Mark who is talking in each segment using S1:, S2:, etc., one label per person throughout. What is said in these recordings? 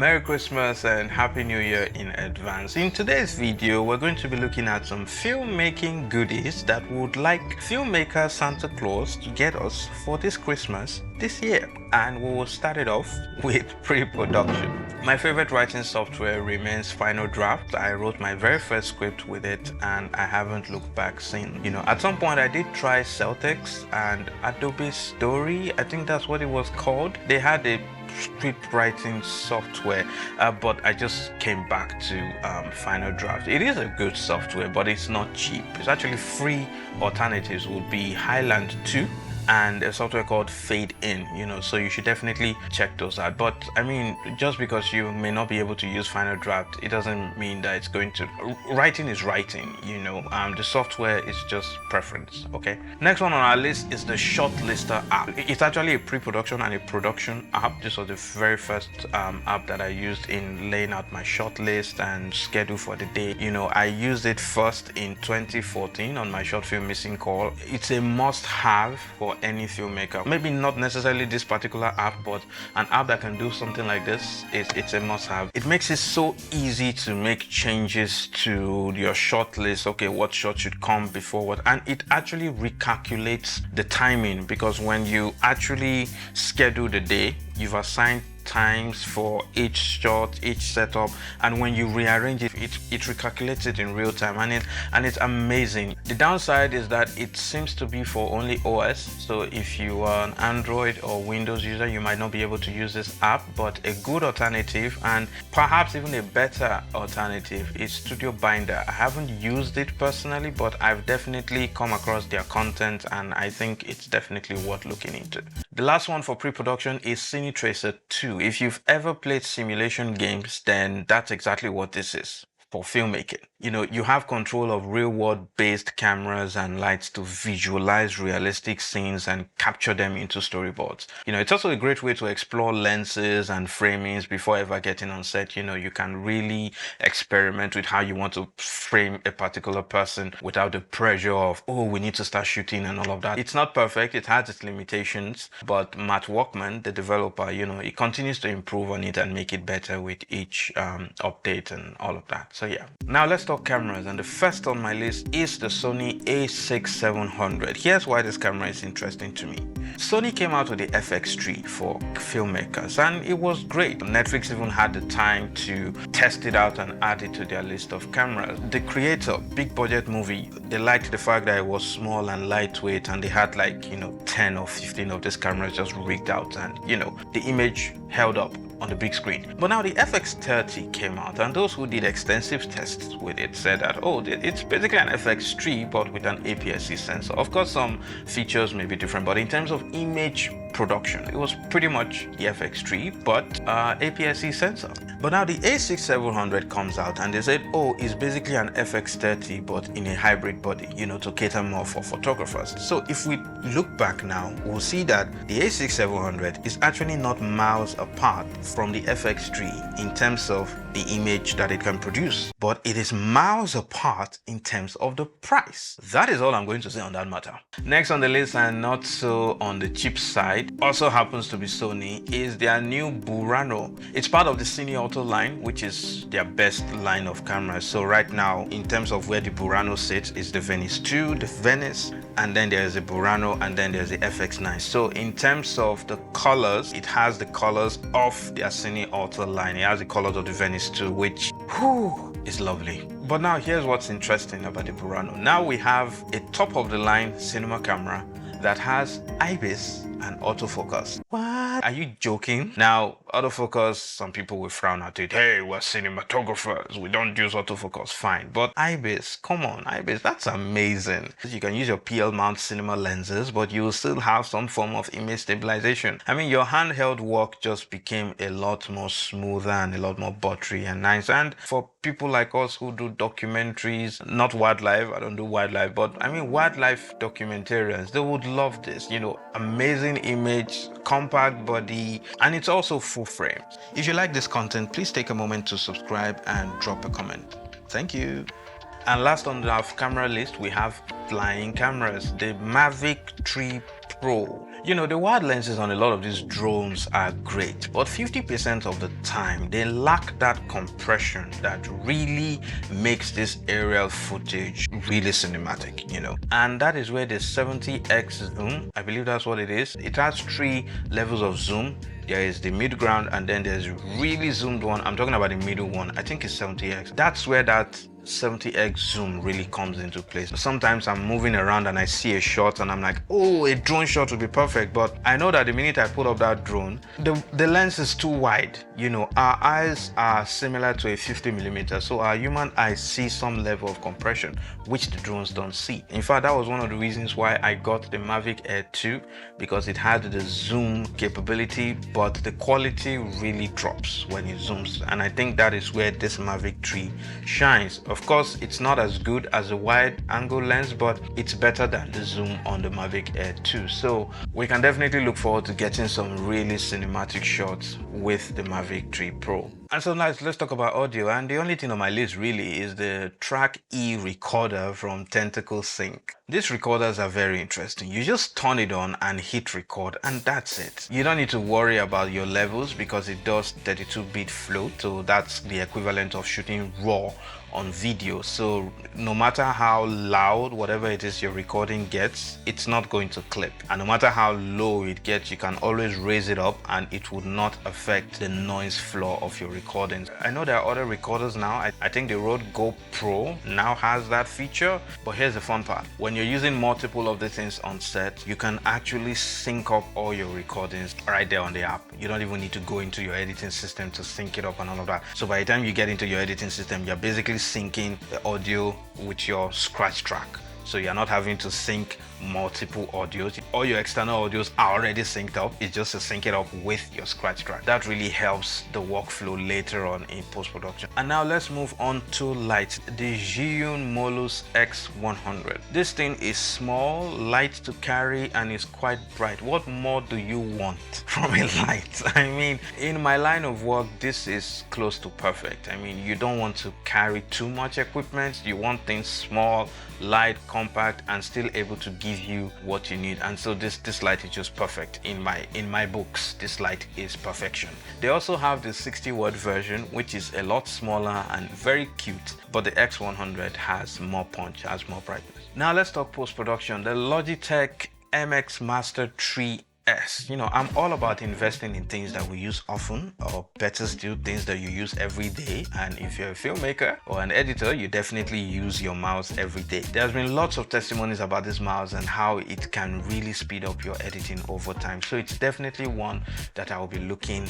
S1: Merry Christmas and Happy New Year in advance. In today's video, we're going to be looking at some filmmaking goodies that would like filmmaker Santa Claus to get us for this Christmas this year. And we will start it off with pre-production. My favorite writing software remains Final Draft. I wrote my very first script with it and I haven't looked back since. At some point I did try Celtics and Adobe Story, I think that's what it was called. They had a script writing software, but I just came back to Final Draft. It is a good software, but it's not cheap. It's actually free. Alternatives would be Highland 2 and a software called Fade In, so you should definitely check those out. But I mean, just because you may not be able to use Final Draft, it doesn't mean that it's going to. Writing is writing, the software is just preference. Okay, next one on our list is the Shortlister app. It's actually a pre-production and a production app. This was the very first app that I used in laying out my short list and schedule for the day. I used it first in 2014 on my short film Missing Call. It's a must-have for any filmmaker. Maybe not necessarily this particular app, but an app that can do something like this, it's a must-have. It makes it so easy to make changes to your short list. Okay, what shot should come before what, and it actually recalculates the timing, because when you actually schedule the day, you've assigned times for each shot, each setup, and when you rearrange it, it recalculates it in real time, and it's amazing. The downside is that it seems to be for only OS, so if you are an Android or Windows user, you might not be able to use this app. But a good alternative, and perhaps even a better alternative, is Studio Binder. I haven't used it personally, but I've definitely come across their content and I think it's definitely worth looking into. The last one for pre-production is CineTracer 2. If you've ever played simulation games, then that's exactly what this is for filmmaking. You have control of real-world based cameras and lights to visualize realistic scenes and capture them into storyboards. It's also a great way to explore lenses and framings before ever getting on set. You can really experiment with how you want to frame a particular person without the pressure of, oh, we need to start shooting and all of that. It's not perfect, it has its limitations, but Matt Walkman, the developer, he continues to improve on it and make it better with each update and all of that. So yeah, now let's talk cameras, and the first on my list is the Sony a6700. Here's why this camera is interesting to me. Sony came out with the FX3 for filmmakers and it was great. Netflix even had the time to test it out and add it to their list of cameras. The creator, big budget movie, they liked the fact that it was small and lightweight, and they had 10 or 15 of these cameras just rigged out, and the image held up on the big screen. But now the FX30 came out, and those who did extensive tests with it said that, oh, it's basically an FX3 but with an APS-C sensor. Of course, some features may be different, but in terms of image production, it was pretty much the FX3 but APS-C sensor. But now the a6700 comes out and they said, oh, it's basically an FX30 but in a hybrid body, to cater more for photographers. So if we look back now, we'll see that the a6700 is actually not miles apart from the FX3 in terms of the image that it can produce, but it is miles apart in terms of the price. That is all I'm going to say on that matter. Next on the list, and not so on the cheap side, also happens to be Sony, is their new Burano. It's part of the Cine Auto line, which is their best line of cameras. So right now, in terms of where the Burano sits, is the Venice 2, the Venice, and then there's the Burano, and then there's the FX9. So in terms of the colors, it has the colors of their Cine Auto line. It has the colors of the Venice 2, which is lovely. But now here's what's interesting about the Burano. Now we have a top of the line cinema camera that has IBIS and autofocus. What? Are you joking? Now, autofocus, some people will frown at it. Hey, we're cinematographers, we don't use autofocus. Fine. But IBIS, come on, IBIS, that's amazing. You can use your PL mount cinema lenses, but you will still have some form of image stabilization. I mean, your handheld work just became a lot more smoother and a lot more buttery and nice. And for people like us who do documentaries, not wildlife, I don't do wildlife, but I mean wildlife documentarians, they would love this. Amazing image, compact body, and it's also full frame. If you like this content, please take a moment to subscribe and drop a comment. Thank you. And last on our camera list, we have flying cameras, the Mavic 3 Pro. You know, the wide lenses on a lot of these drones are great, but 50% of the time they lack that compression that really makes this aerial footage really cinematic, you know. And that is where the 70x zoom, I believe that's what it is. It has 3 levels of zoom. There is the mid ground, and then there's really zoomed one. I'm talking about the middle one. I think it's 70x. That's where that 70x zoom really comes into place. Sometimes I'm moving around and I see a shot and I'm like, oh, a drone shot would be perfect, but I know that the minute I put up that drone, the lens is too wide. You know, our eyes are similar to a 50mm, so our human eyes see some level of compression which the drones don't see. In fact, that was one of the reasons why I got the Mavic Air 2, because it had the zoom capability, but the quality really drops when it zooms, and I think that is where this Mavic 3 shines. Of course, it's not as good as a wide angle lens, but it's better than the zoom on the Mavic Air 2. So we can definitely look forward to getting some really cinematic shots with the Mavic 3 Pro. And so now let's talk about audio, and the only thing on my list really is the Track E recorder from Tentacle Sync. These recorders are very interesting. You just turn it on and hit record, and that's it. You don't need to worry about your levels because it does 32-bit float, so that's the equivalent of shooting RAW on video. So no matter how loud whatever it is your recording gets, it's not going to clip, and no matter how low it gets, you can always raise it up and it would not affect the noise floor of your recordings. I know there are other recorders now. I think the Rode GoPro now has that feature, but here's the fun part. When you're using multiple of the things on set, you can actually sync up all your recordings right there on the app. You don't even need to go into your editing system to sync it up and all of that. So by the time you get into your editing system, you're basically syncing the audio with your scratch track. So you're not having to sync multiple audios. All your external audios are already synced up. It's just to sync it up with your scratch track. That really helps the workflow later on in post-production. And now let's move on to lights. The Zhiyun Molus X100. This thing is small, light to carry, and is quite bright. What more do you want from a light? I mean, in my line of work, this is close to perfect. I mean, you don't want to carry too much equipment. You want things small, light, compact, and still able to give you what you need. And so this light is just perfect. In my books, this light is perfection. They also have the 60-watt version, which is a lot smaller and very cute, but the X100 has more punch, has more brightness. Now let's talk post-production. The Logitech MX Master 3. You know, I'm all about investing in things that we use often, or better still, things that you use every day. And if you're a filmmaker or an editor, you definitely use your mouse every day. There's been lots of testimonies about this mouse and how it can really speed up your editing over time. So it's definitely one that I will be looking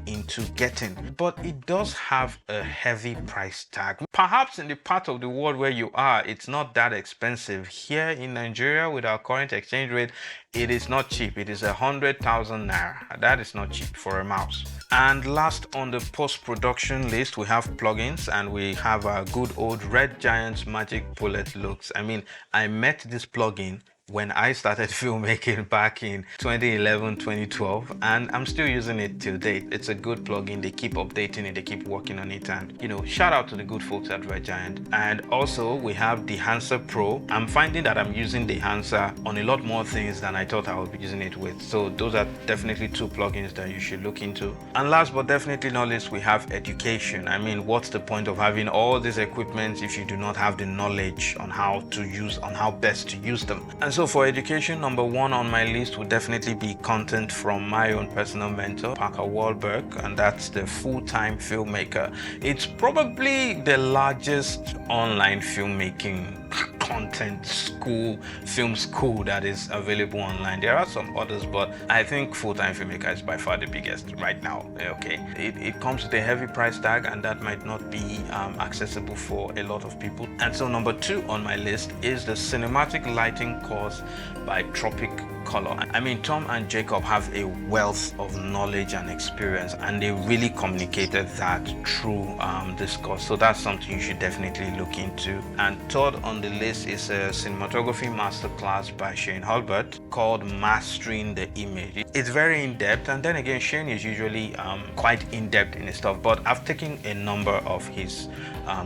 S1: into getting. But it does have a heavy price tag. Perhaps in the part of the world where you are, it's not that expensive. Here in Nigeria, with our current exchange rate, it is not cheap. It is 100,000 naira. That is not cheap for a mouse. And last on the post-production list, we have plugins, and we have our good old Red Giant's Magic Bullet Looks. I mean, I met this plugin when I started filmmaking back in 2011, 2012, and I'm still using it till date. It's a good plugin. They keep updating it, they keep working on it, and you know, shout out to the good folks at Red Giant. And also we have the Dehancer Pro. I'm finding that I'm using the Dehancer on a lot more things than I thought I would be using it with. So those are definitely 2 plugins that you should look into. And last but definitely not least, we have education. I mean, what's the point of having all this equipment if you do not have the knowledge on how to use, on how best to use them? And so for education, number 1 on my list would definitely be content from my own personal mentor, Parker Wahlberg, and that's the Full-Time Filmmaker. It's probably the largest online filmmaking content school, film school that is available online. There are some others, but I think Full-Time Filmmaker is by far the biggest right now. Okay, it comes with a heavy price tag, and that might not be accessible for a lot of people. And so number 2 on my list is the Cinematic Lighting course by Tropic Color. I mean, Tom and Jacob have a wealth of knowledge and experience, and they really communicated that through this course. So that's something you should definitely look into. And third on the list is a cinematography masterclass by Shane Hulbert called Mastering the Image. It's very in-depth, and then again, Shane is usually quite in-depth in his stuff, but I've taken a number of his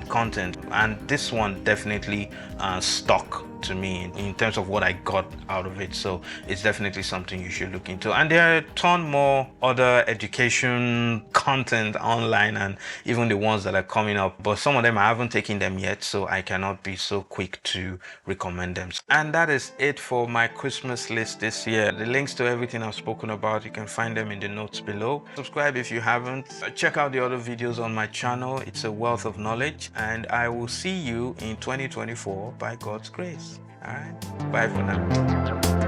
S1: content, and this one definitely stuck to me in terms of what I got out of it. So it's definitely something you should look into. And there are a ton more other education content online, and even the ones that are coming up, but some of them I haven't taken them yet, so I cannot be so quick to recommend them. And that is it for my Christmas list this year. The links to everything I've spoken about, you can find them in the notes below. Subscribe if you haven't. Check out the other videos on my channel. It's a wealth of knowledge, and I will see you in 2024 by God's grace. All right, bye for now.